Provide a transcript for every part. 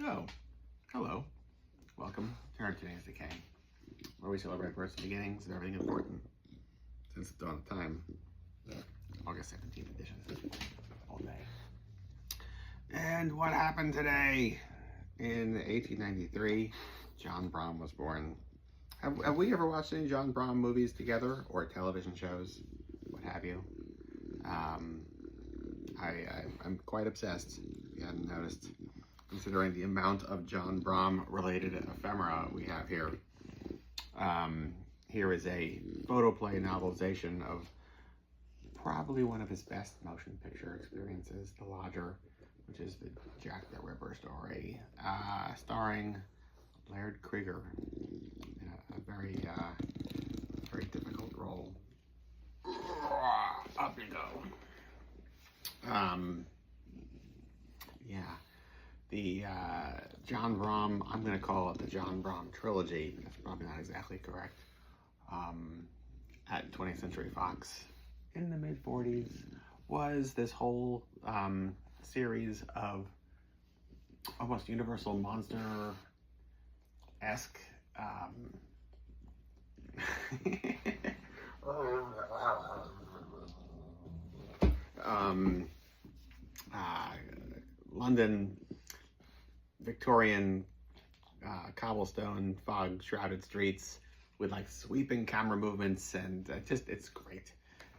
Oh, hello. Welcome to our today's Decay, where we celebrate births and beginnings of everything important since the dawn of time. August 17th edition, all day. And what happened today? In 1893, John Brom was born. Have we ever watched any John Brom movies together, or television shows, what have you? I'm quite obsessed, if you hadn't noticed, considering the amount of John Brom related ephemera we have here. Here is a photoplay novelization of probably one of his best motion picture experiences, The Lodger, which is the Jack the Ripper story, starring Laird Krieger in a very difficult role. Up you go. The John Brom, I'm going to call it the John Brom trilogy. That's probably not exactly correct. At 20th Century Fox in the mid-40s was this whole series of almost Universal Monster-esque London Victorian cobblestone fog shrouded streets with like sweeping camera movements, and it's great.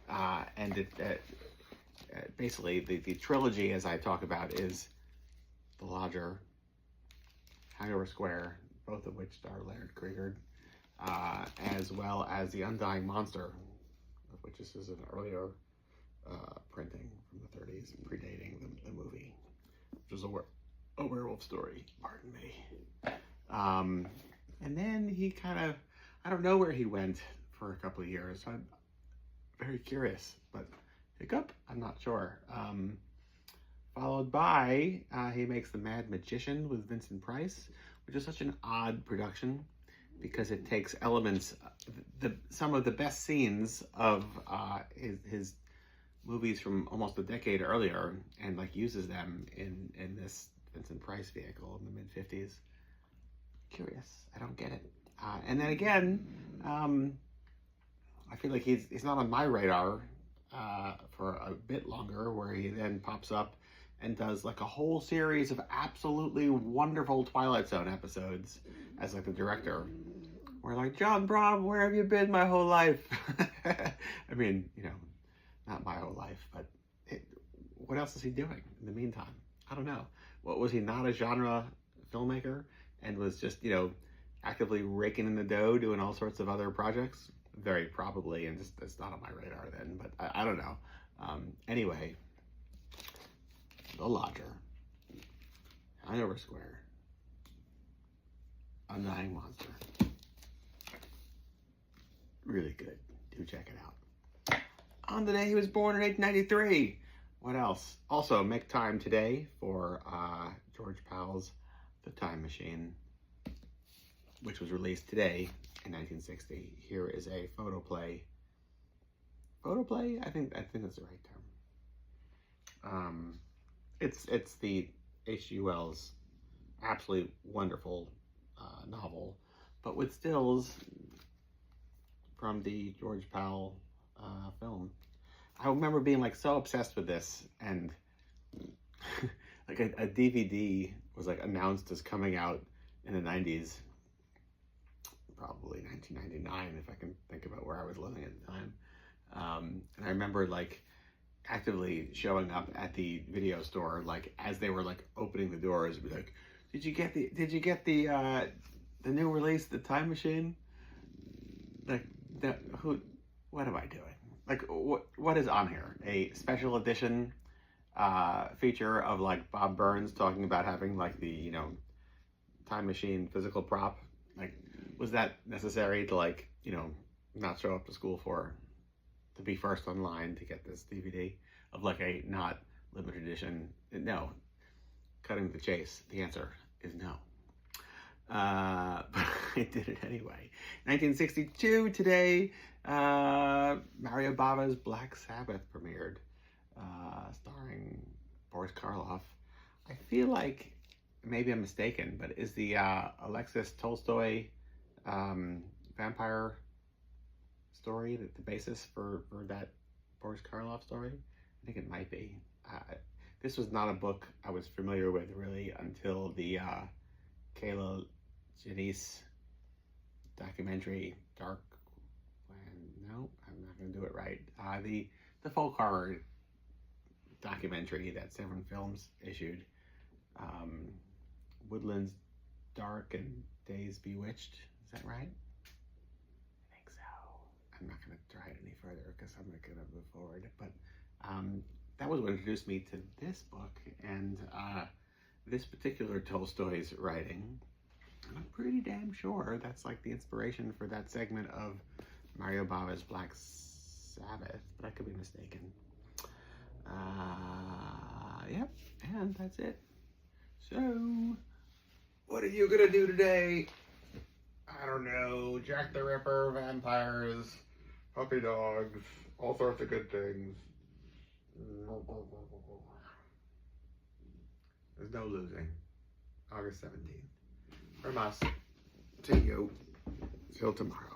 And basically the trilogy, as I talk about, is The Lodger, Hangover Square, both of which star Laird Krieger, as well as The Undying Monster, of which this is an earlier printing from the 30s, predating the movie, which was a werewolf story, pardon me. And then he kind of, I don't know where he went for a couple of years. I'm very curious, but hiccup, I'm not sure. Followed by, he makes The Mad Magician with Vincent Price, which is such an odd production because it takes elements, some of the best scenes of his movies from almost a decade earlier, and like uses them in this Vincent Price vehicle in the mid-50s. Curious, I don't get it. And then again, I feel like he's not on my radar for a bit longer, where he then pops up and does like a whole series of absolutely wonderful Twilight Zone episodes as like the director. We're like, John Brom, where have you been my whole life? I mean, not my whole life, but what else is he doing in the meantime? I don't know. What, was he not a genre filmmaker and was just, actively raking in the dough doing all sorts of other projects? Very probably, and just it's not on my radar then, but I don't know. Anyway, The Lodger, Hangover Square, Undying Monster. Really good. Do check it out. On the day he was born in 1893. What else? Also, make time today for George Powell's The Time Machine, which was released today in 1960. Here is a photoplay. Photoplay? I think that's the right term. It's the H.G. Wells' absolutely wonderful novel, but with stills from the George Powell film. I remember being like so obsessed with this, and like a DVD was like announced as coming out in the 90s, probably 1999 if I can think about where I was living at the time. And I remember like actively showing up at the video store, like as they were like opening the doors, be like, did you get the new release, The Time Machine? Like, what am I doing? Like, what is on here? A special edition feature of like Bob Burns talking about having like the Time Machine physical prop. Like, was that necessary to like not show up to school to be first online to get this DVD of like a not limited edition? No. Cutting to the chase, the answer is no. But I did it anyway. 1962 today, Mario Bava's Black Sabbath premiered, starring Boris Karloff. I feel like maybe I'm mistaken, but is the Alexis Tolstoy vampire story the basis for that Boris Karloff story? I think it might be. This was not a book I was familiar with really until the Kayla Janice documentary, Dark Land. No, I'm not going to do it right. The folk horror documentary that Seven Films issued. Woodlands Dark and Days Bewitched. Is that right? I think so. I'm not going to try it any further because I'm not going to move forward. But that was what introduced me to this book and this particular Tolstoy's writing. And I'm pretty damn sure that's like the inspiration for that segment of Mario Bava's Black Sabbath, but I could be mistaken. Yep, and that's it. So, what are you gonna do today? I don't know. Jack the Ripper, vampires, puppy dogs, all sorts of good things. There's no losing. August 17th. From us to you. Till tomorrow.